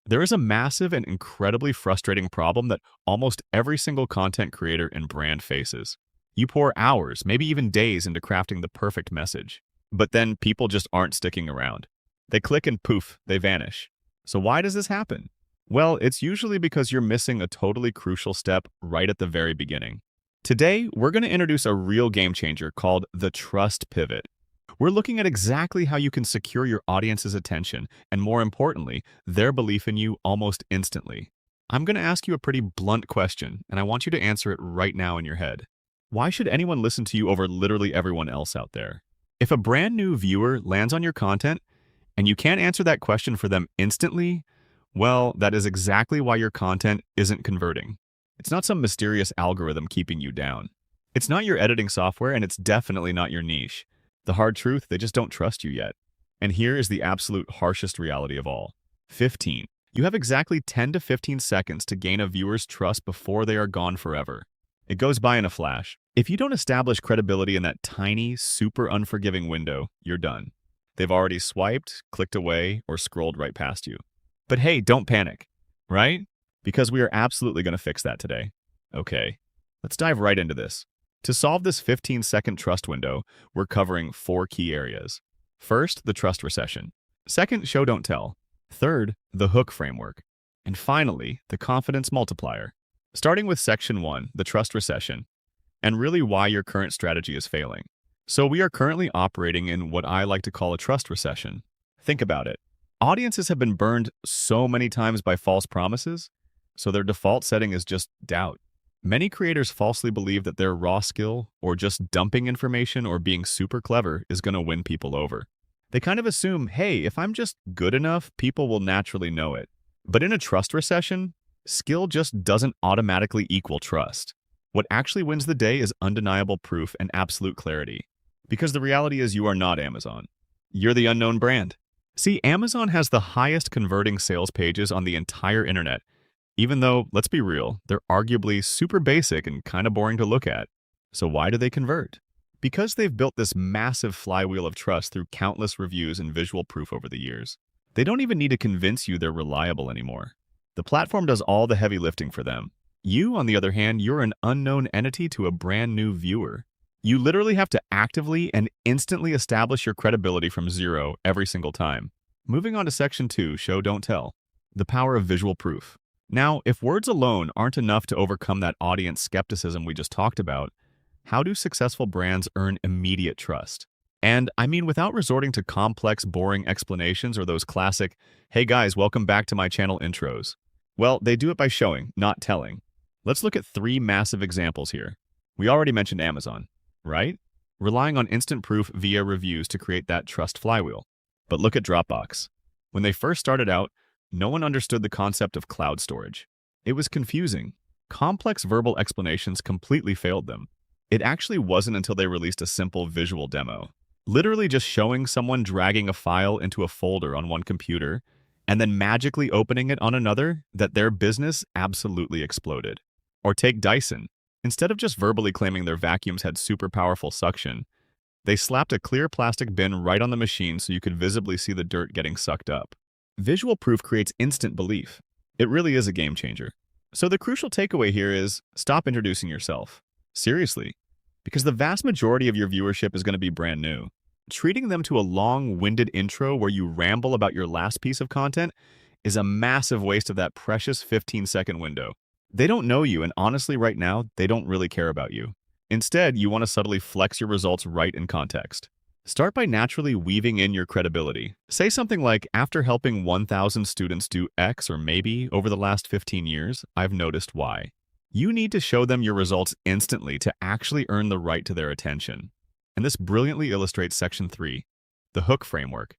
There is a massive and incredibly frustrating problem that almost every single content creator and brand faces. You pour hours, maybe even days, into crafting the perfect message, but then people just aren't sticking around. They click and poof, they vanish. So why does this happen? Well, it's usually because you're missing a totally crucial step right at the very beginning. Today, we're going to introduce a real game changer called the trust pivot. We're looking at exactly how you can secure your audience's attention and, more importantly, their belief in you almost instantly. I'm going to ask you a pretty blunt question, and I want you to answer it right now in your head. Why should anyone listen to you over literally everyone else out there? If a brand new viewer lands on your content and you can't answer that question for them instantly, well, that is exactly why your content isn't converting. It's not some mysterious algorithm keeping you down. It's not your editing software, and it's definitely not your niche. The hard truth, they just don't trust you yet. And here is the absolute harshest reality of all. 15. You have exactly 10 to 15 seconds to gain a viewer's trust before they are gone forever. It goes by in a flash. If you don't establish credibility in that tiny, super unforgiving window, you're done. They've already swiped, clicked away, or scrolled right past you. But hey, don't panic, right? Because we are absolutely going to fix that today. Okay, let's dive right into this. To solve this 15-second trust window, we're covering 4 key areas. First, the trust recession. Second, show don't tell. Third, the hook framework. And finally, the confidence multiplier. Starting with section 1, the trust recession, and really why your current strategy is failing. So we are currently operating in what I like to call a trust recession. Think about it. Audiences have been burned so many times by false promises, so their default setting is just doubt. Many creators falsely believe that their raw skill, or just dumping information or being super clever, is going to win people over. They kind of assume, hey, if I'm just good enough, people will naturally know it. But in a trust recession, skill just doesn't automatically equal trust. What actually wins the day is undeniable proof and absolute clarity. Because the reality is you are not Amazon. You're the unknown brand. See, Amazon has the highest converting sales pages on the entire internet, even though, let's be real, they're arguably super basic and kind of boring to look at. So why do they convert? Because they've built this massive flywheel of trust through countless reviews and visual proof over the years. They don't even need to convince you they're reliable anymore. The platform does all the heavy lifting for them. You, on the other hand, you're an unknown entity to a brand new viewer. You literally have to actively and instantly establish your credibility from zero every single time. Moving on to section 2, show don't tell. The power of visual proof. Now, if words alone aren't enough to overcome that audience skepticism we just talked about, how do successful brands earn immediate trust? And I mean without resorting to complex, boring explanations or those classic, hey guys, welcome back to my channel intros. Well, they do it by showing, not telling. Let's look at 3 massive examples here. We already mentioned Amazon, right? Relying on instant proof via reviews to create that trust flywheel. But look at Dropbox. When they first started out, no one understood the concept of cloud storage. It was confusing. Complex verbal explanations completely failed them. It actually wasn't until they released a simple visual demo, literally just showing someone dragging a file into a folder on one computer and then magically opening it on another, that their business absolutely exploded. Or take Dyson. Instead of just verbally claiming their vacuums had super powerful suction, they slapped a clear plastic bin right on the machine so you could visibly see the dirt getting sucked up. Visual proof creates instant belief. It really is a game changer. So the crucial takeaway here is stop introducing yourself. Seriously. Because the vast majority of your viewership is going to be brand new. Treating them to a long-winded intro where you ramble about your last piece of content is a massive waste of that precious 15-second window. They don't know you, and honestly, right now, they don't really care about you. Instead, you want to subtly flex your results right in context. Start by naturally weaving in your credibility. Say something like, after helping 1,000 students do X, or maybe over the last 15 years, I've noticed Y. You need to show them your results instantly to actually earn the right to their attention. And this brilliantly illustrates section 3, the hook framework,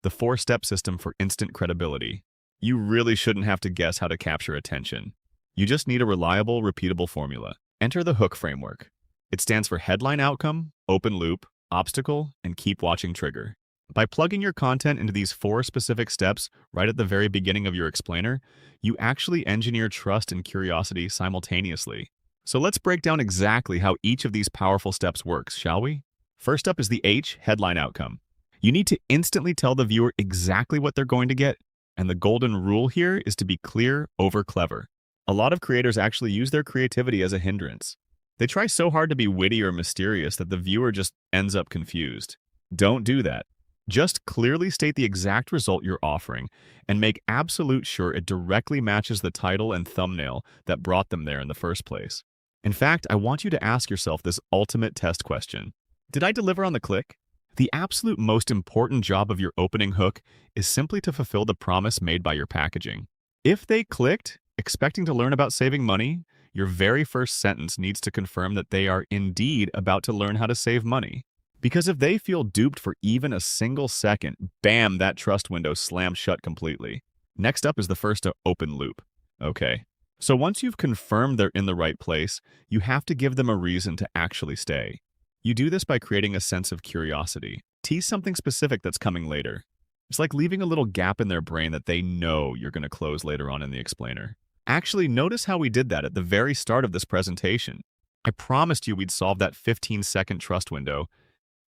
the 4-step system for instant credibility. You really shouldn't have to guess how to capture attention. You just need a reliable, repeatable formula. Enter the hook framework. It stands for headline outcome, open loop, obstacle, and keep watching trigger. By plugging your content into these 4 specific steps right at the very beginning of your explainer, you actually engineer trust and curiosity simultaneously. So let's break down exactly how each of these powerful steps works, shall we? First up is the H, headline outcome. You need to instantly tell the viewer exactly what they're going to get. And the golden rule here is to be clear over clever. A lot of creators actually use their creativity as a hindrance. They try so hard to be witty or mysterious that the viewer just ends up confused. Don't do that. Just clearly state the exact result you're offering and make absolute sure it directly matches the title and thumbnail that brought them there in the first place. In fact, I want you to ask yourself this ultimate test question. Did I deliver on the click? The absolute most important job of your opening hook is simply to fulfill the promise made by your packaging. If they clicked, expecting to learn about saving money, your very first sentence needs to confirm that they are indeed about to learn how to save money. Because if they feel duped for even a single second, bam, that trust window slams shut completely. Next up is the first open loop. Okay, so once you've confirmed they're in the right place, you have to give them a reason to actually stay. You do this by creating a sense of curiosity. Tease something specific that's coming later. It's like leaving a little gap in their brain that they know you're going to close later on in the explainer. Actually, notice how we did that at the very start of this presentation. I promised you we'd solve that 15-second trust window,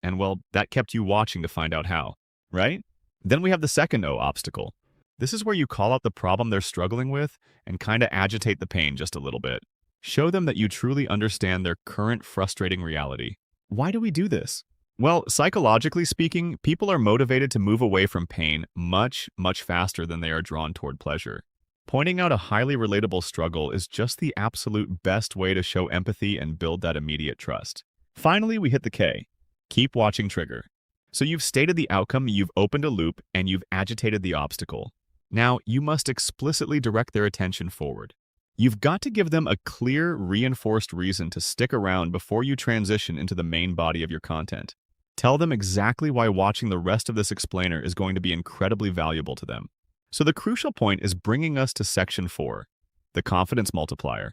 and well, that kept you watching to find out how, right? Then we have the second O obstacle. This is where you call out the problem they're struggling with and kind of agitate the pain just a little bit. Show them that you truly understand their current frustrating reality. Why do we do this? Well, psychologically speaking, people are motivated to move away from pain much, much faster than they are drawn toward pleasure. Pointing out a highly relatable struggle is just the absolute best way to show empathy and build that immediate trust. Finally, we hit the K. Keep watching trigger. So you've stated the outcome, you've opened a loop, and you've agitated the obstacle. Now, you must explicitly direct their attention forward. You've got to give them a clear, reinforced reason to stick around before you transition into the main body of your content. Tell them exactly why watching the rest of this explainer is going to be incredibly valuable to them. So the crucial point is bringing us to section 4, the confidence multiplier.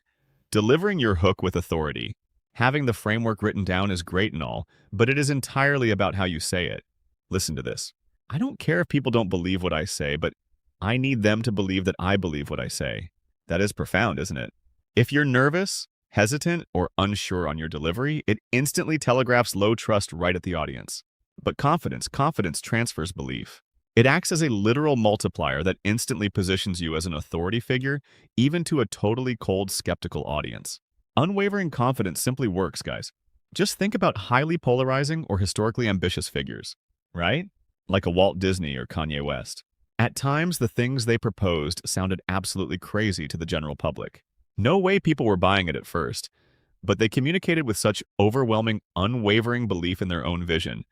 Delivering your hook with authority. Having the framework written down is great and all, but it is entirely about how you say it. Listen to this. I don't care if people don't believe what I say, but I need them to believe that I believe what I say. That is profound, isn't it? If you're nervous, hesitant, or unsure on your delivery, it instantly telegraphs low trust right at the audience. But confidence transfers belief. It acts as a literal multiplier that instantly positions you as an authority figure, even to a totally cold, skeptical audience. Unwavering confidence simply works, guys. Just think about highly polarizing or historically ambitious figures, right? Like a Walt Disney or Kanye West. At times, the things they proposed sounded absolutely crazy to the general public. No way people were buying it at first, but they communicated with such overwhelming, unwavering belief in their own vision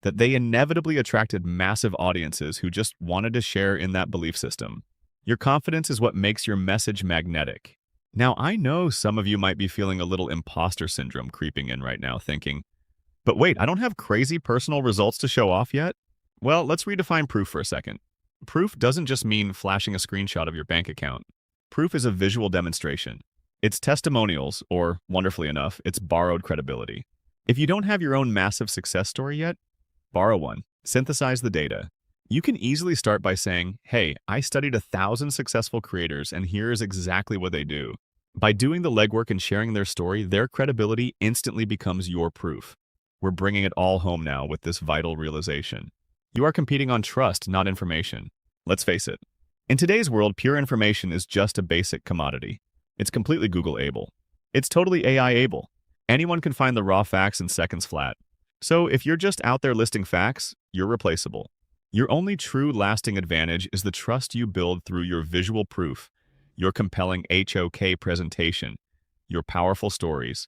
that they inevitably attracted massive audiences who just wanted to share in that belief system. Your confidence is what makes your message magnetic. Now, I know some of you might be feeling a little imposter syndrome creeping in right now, thinking, but wait, I don't have crazy personal results to show off yet? Well, let's redefine proof for a second. Proof doesn't just mean flashing a screenshot of your bank account. Proof is a visual demonstration. It's testimonials, or, wonderfully enough, it's borrowed credibility. If you don't have your own massive success story yet, borrow one. Synthesize the data. You can easily start by saying, hey, I studied 1,000 successful creators and here's exactly what they do. By doing the legwork and sharing their story, their credibility instantly becomes your proof. We're bringing it all home now with this vital realization. You are competing on trust, not information. Let's face it. In today's world, pure information is just a basic commodity. It's completely Google-able. It's totally AI-able. Anyone can find the raw facts in seconds flat. So if you're just out there listing facts, you're replaceable. Your only true lasting advantage is the trust you build through your visual proof, your compelling HOK presentation, your powerful stories,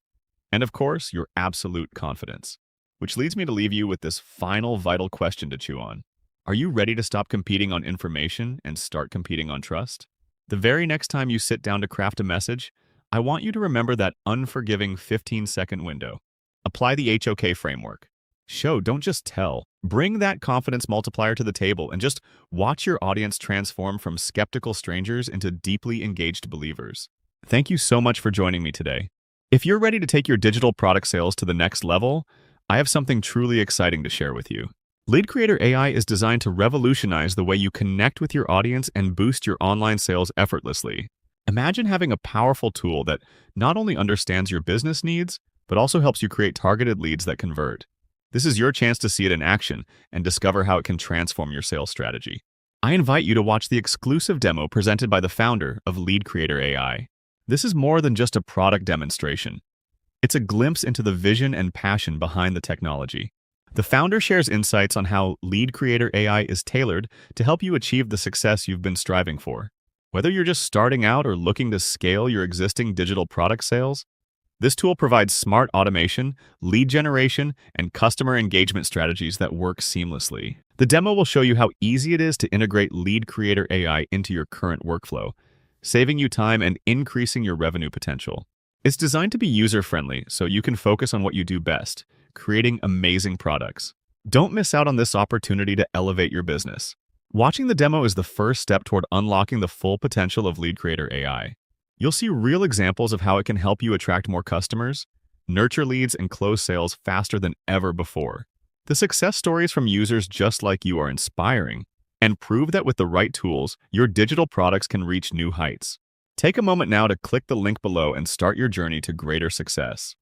and of course, your absolute confidence. Which leads me to leave you with this final vital question to chew on. Are you ready to stop competing on information and start competing on trust? The very next time you sit down to craft a message, I want you to remember that unforgiving 15-second window. Apply the HOK framework. Show, don't just tell. Bring that confidence multiplier to the table and just watch your audience transform from skeptical strangers into deeply engaged believers. Thank you so much for joining me today. If you're ready to take your digital product sales to the next level, I have something truly exciting to share with you. Lead Creator AI is designed to revolutionize the way you connect with your audience and boost your online sales effortlessly. Imagine having a powerful tool that not only understands your business needs, but also helps you create targeted leads that convert. This is your chance to see it in action and discover how it can transform your sales strategy. I invite you to watch the exclusive demo presented by the founder of Lead Creator AI. This is more than just a product demonstration. It's a glimpse into the vision and passion behind the technology. The founder shares insights on how Lead Creator AI is tailored to help you achieve the success you've been striving for. Whether you're just starting out or looking to scale your existing digital product sales, this tool provides smart automation, lead generation, and customer engagement strategies that work seamlessly. The demo will show you how easy it is to integrate Lead Creator AI into your current workflow, saving you time and increasing your revenue potential. It's designed to be user-friendly so you can focus on what you do best, creating amazing products. Don't miss out on this opportunity to elevate your business. Watching the demo is the first step toward unlocking the full potential of Lead Creator AI. You'll see real examples of how it can help you attract more customers, nurture leads, and close sales faster than ever before. The success stories from users just like you are inspiring and prove that with the right tools, your digital products can reach new heights. Take a moment now to click the link below and start your journey to greater success.